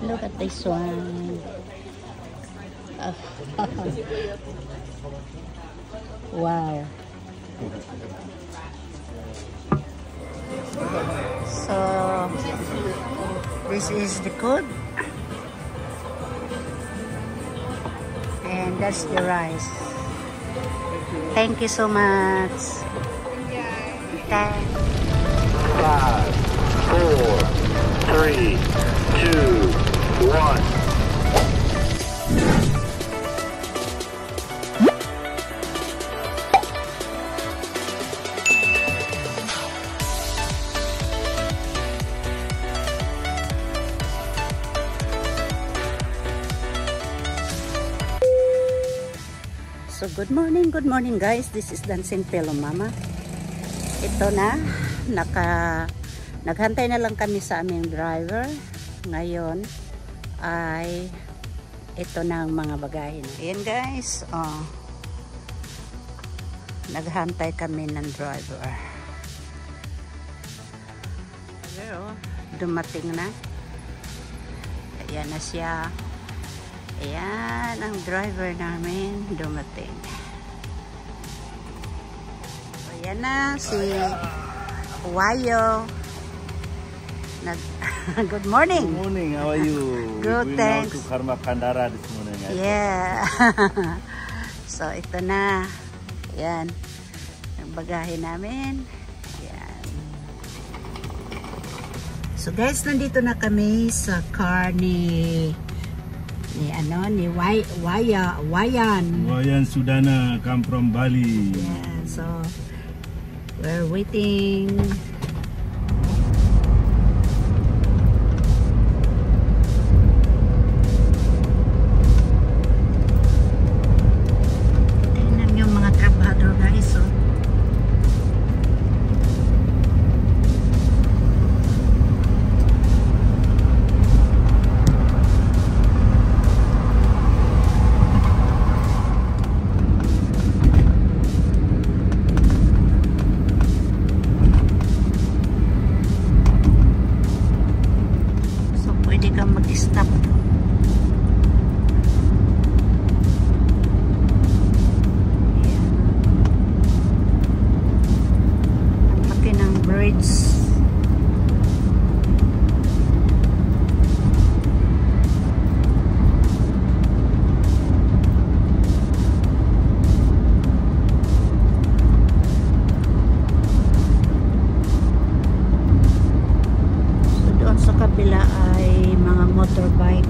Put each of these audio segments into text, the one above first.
Look at this one. Wow. So this is the code. And that's the rice. Thank you so much. Thanks. 5, 4, 3, 2, 1. So good morning guys. This is Dancing Pillow Mama. Ito na, naghantay na lang kami sa aming driver. Ngayon ay ito na ang mga bagahin. Ayan guys, naghantay kami ng driver. Pero dumating na. Ayan na siya. Ayan ang driver namin dumating. So, ayan na si Wayo. Good morning. Good morning. How are you? Good, thanks. To Karma Kandara this morning. Yeah. So ito na. Ayan. Ang bagahe namin. Ayan. So guys, nandito na kami sa car ni Wayan. Wayan Sudana come from Bali. Yeah, so we're waiting. Tingnan yung mga trabahador guys, oh. Mag-stop. Ang laki ng bridge. So doon sa kabila ay mga motorbike.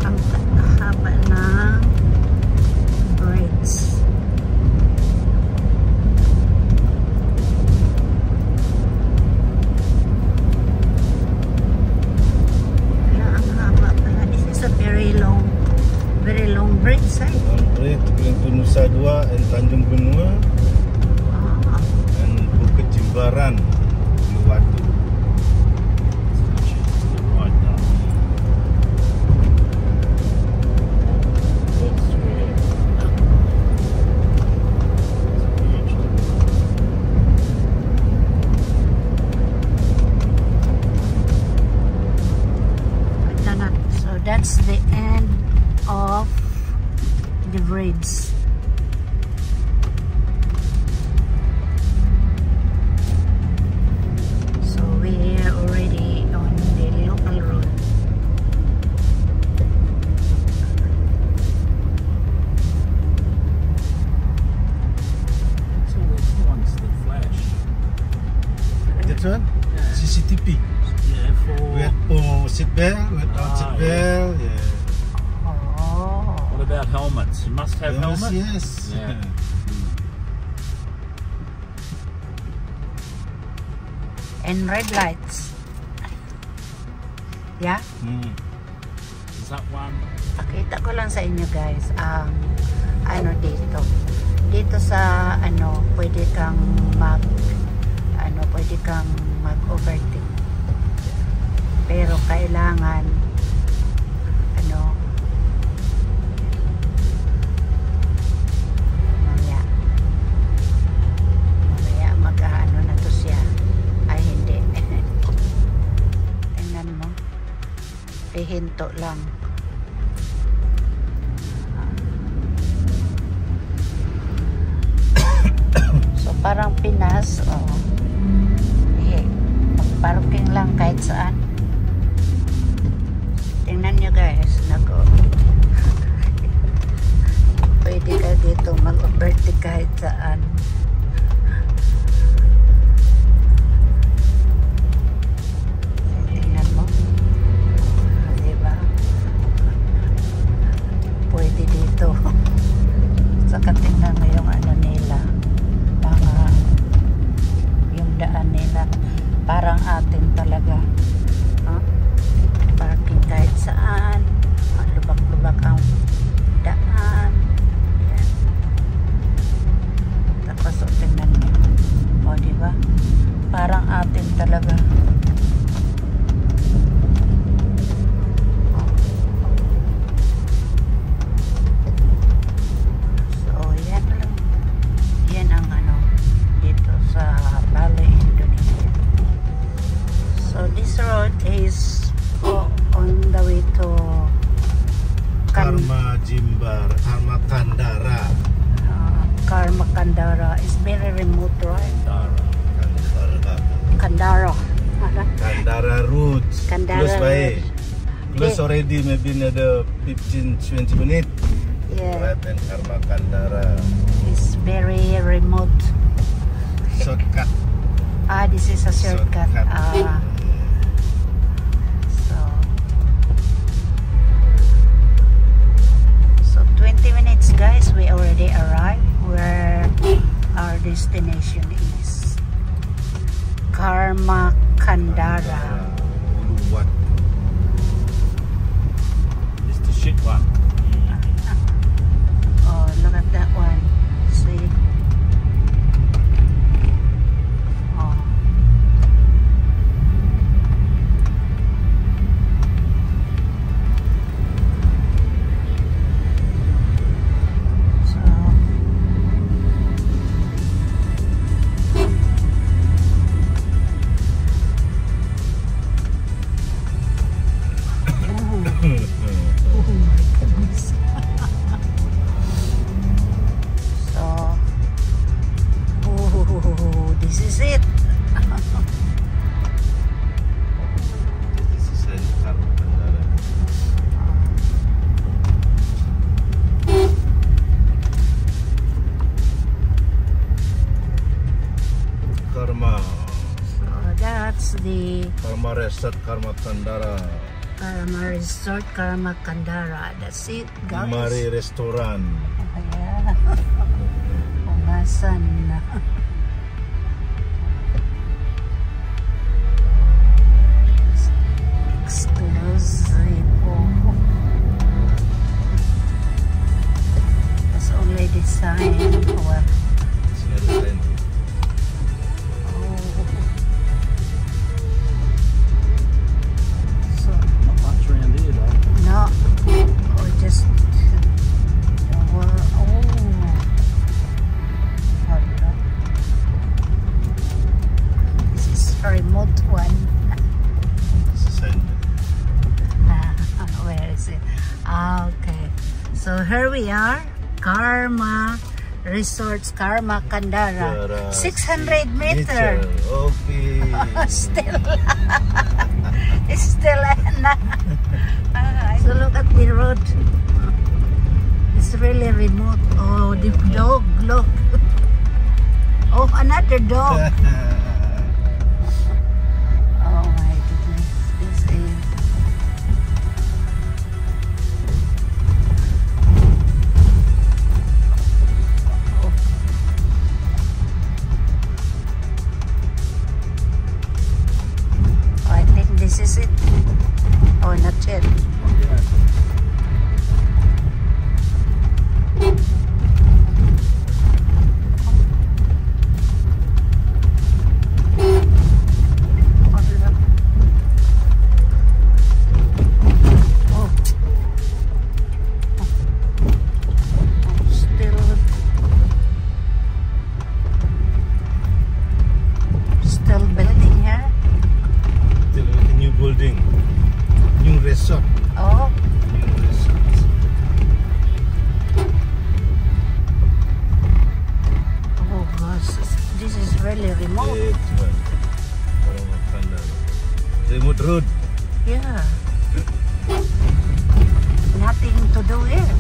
Ang haba ng bridge. Kaya ang haba pala. This is a very long bridge side. Pintu Nusa Dua and Tanjung Benua and Bukit Jimbaran Uluwatu. So that's the end of the bridge. So we are already on the local road. So which ones the flash? That one? Yeah. CCTV. Yeah, for seatbelt, without seatbelt. Yeah. Oh. What about helmets? You must have helmets. Yes. Yeah. And red lights. Yeah? Is that one? Pakita ko lang sa inyo guys ang ano dito sa pwede kang mag-overtake, pero kailangan mamaya Parang Pinas. Oh. Mag-parking lang kahit saan. Tingnan nyo guys. Pwede ka dito mag-overtake kahit saan. Tingnan mo. Diba? Pwede dito. Saka tingnan mo yung ano nila. Yung daan nila. Parang atin talaga. Huh? Parking kahit saan. Lubak-lubak ang daan. Yan. Tapos tingnan nyo. O diba? Parang atin talaga. So yan lang. Yan ang ano dito sa Bali, Indonesia. So this road is on the way to Karma Jimbar, Karma Kandara. Karma Kandara. It's very remote, right? Kandara. Kandara routes. Kandara Close by. routes. Close already, maybe another 15-20 minutes. Yeah, Right, and Karma Kandara. it's very remote. Shortcut. This is a shortcut. Shortcut. So 20 minutes guys, we already arrived where our destination is. Karma Kandara. Uluwat. It's the shit one. Oh, look at that one. See? Oh. So oh my goodness. So, this is it. This is Karma Kandara. Karma. So, that's the Karma Resort, Karma Kandara. Karma Resort, Karma Kandara. That's it, guys. Mari Restaurant. Ayan. Umasan na. Exclusive. That's only design. Well, so, Not much around here though. no, or just this is a remote one. Where is it? Okay, so here we are, Karma Resorts, Karma Kandara, 600 meter. Okay. Still, it's still so look at the road. It's really remote. Oh, the dog, look. Oh, another dog. Oh my goodness, this is I think this is it. Oh, not yet. road. Yeah. Nothing to do here.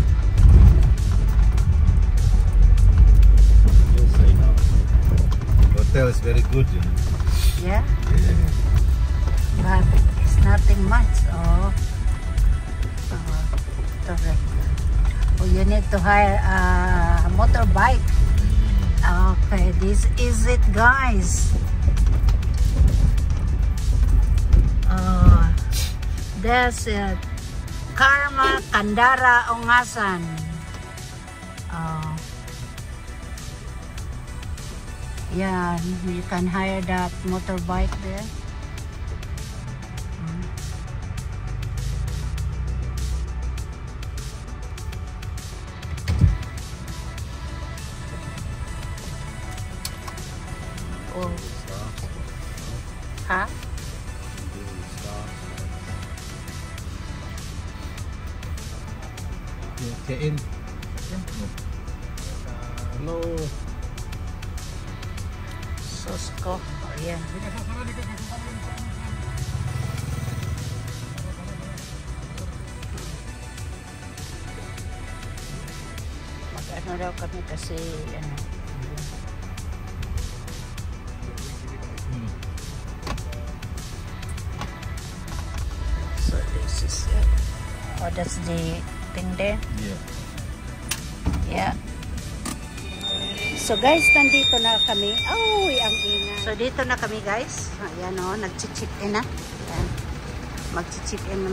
You'll see now. Hotel is very good, you know. Yeah. Yeah. But it's nothing much. Oh. Correct. Oh, you need to hire a motorbike. Okay, this is it, guys. That's it. Karma Kandara Ongasan. Yeah, you can hire that motorbike there. Oh. Huh? Get in. Hello. Sosko. Oh, yeah. Mag-ano daw kami kasi ano. So this is it. Oh, that's the thing there. Yeah. Yeah. So guys, nandito na kami. Oh, ang ingay. So dito na kami guys. Ayan o, nag-chip in na. Ayan. Mag-chip in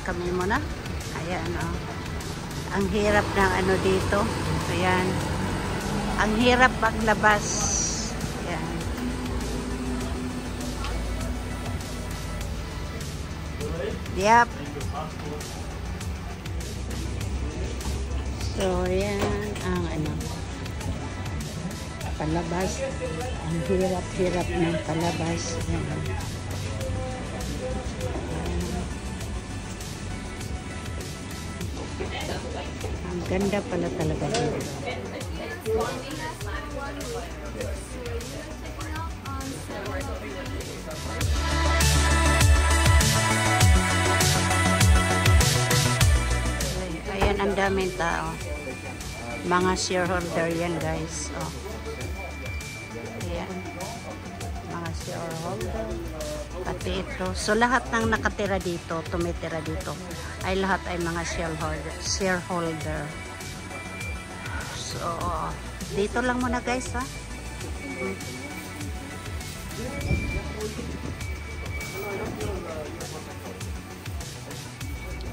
kami muna. Ayan o. Ang hirap ng ano dito. Ayan. Ang hirap maglabas. Ayan. Yep. So, ayan ang ano. Palabas. Ang hirap-hirap ng palabas. Ayan. Ang ganda pala talaga dito. Ayan, ang daming tao. Mga shareholder yan guys. Oh. Ayan. Mga shareholder. Pati ito. So lahat ng nakatira dito, tumitira dito, ay lahat ay mga shareholder. So, dito lang muna guys ha.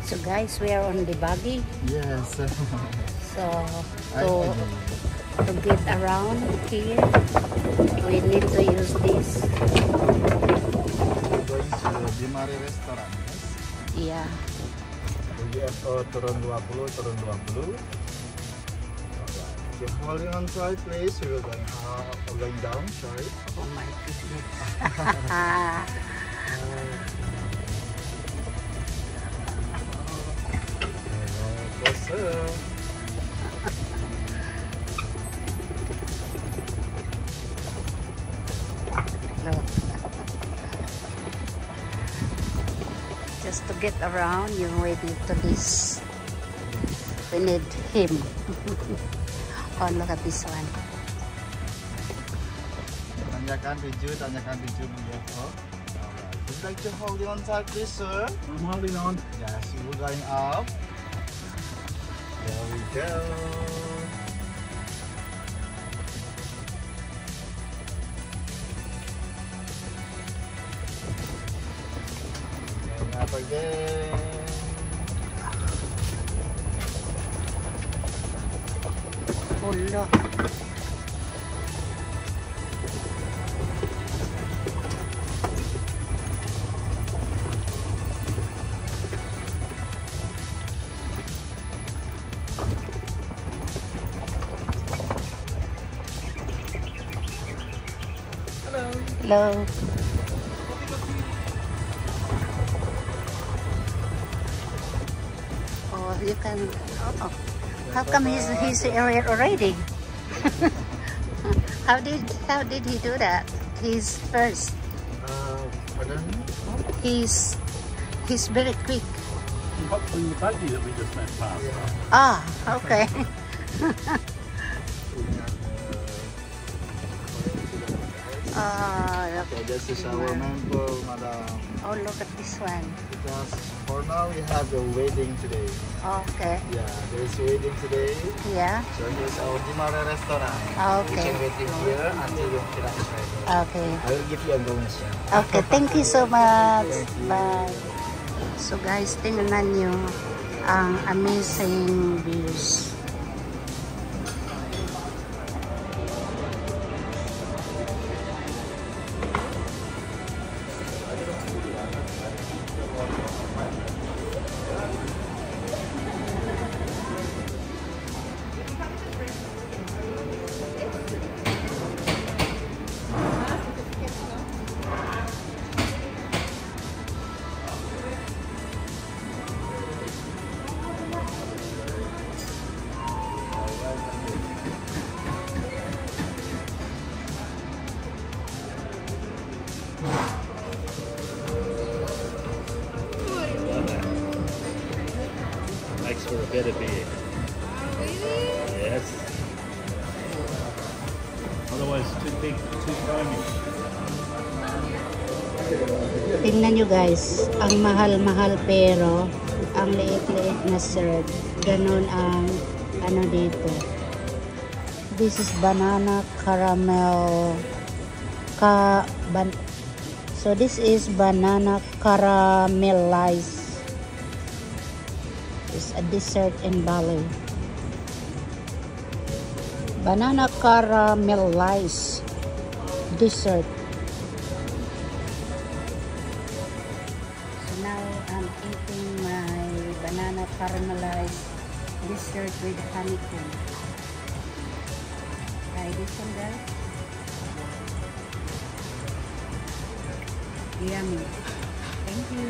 So guys, we are on the buggy. Yes. So to get around here, we need to use this. Going to Dimari restaurant. Yeah. Turun 20, turun 20. Keep holding on tight, please. We're going down, sorry. Oh my goodness. Look. Just to get around, you waiting to this. We need him. Oh, look at this one. Tanyakan biju beliau. Would you like to hold on tight, please, sir? I'm holding on. Yes, we're going up. There we go. And up again. Oh, look. Hello. Oh, you can. Oh, how come he's here already? How did he do that? He's first. Pardon? He's He's very quick. Hot from the buggy that we just went past. Ah, okay. Okay, this is our member, madam. Oh, look at this one. Because for now we have the wedding today. Okay. Yeah, there's wedding today. Yeah. So here's our Dimare restaurant. You Okay. can wait in here until your kira is ready. Okay. I will give you a bonus. Okay, thank you so much. Bye. So guys, tingnan nyo ang amazing views. Makes for a better beer. Yes. Otherwise, too big, too foamy. Tingnan nyo guys, ang mahal-mahal pero ang liit-liit na serve. Ganon ang ano dito. This is banana caramel. So this is banana caramelized. It's a dessert in Bali. Banana caramelized dessert. So now I'm eating my banana caramelized dessert with honeycomb. Try this one, guys. Yummy. Thank you.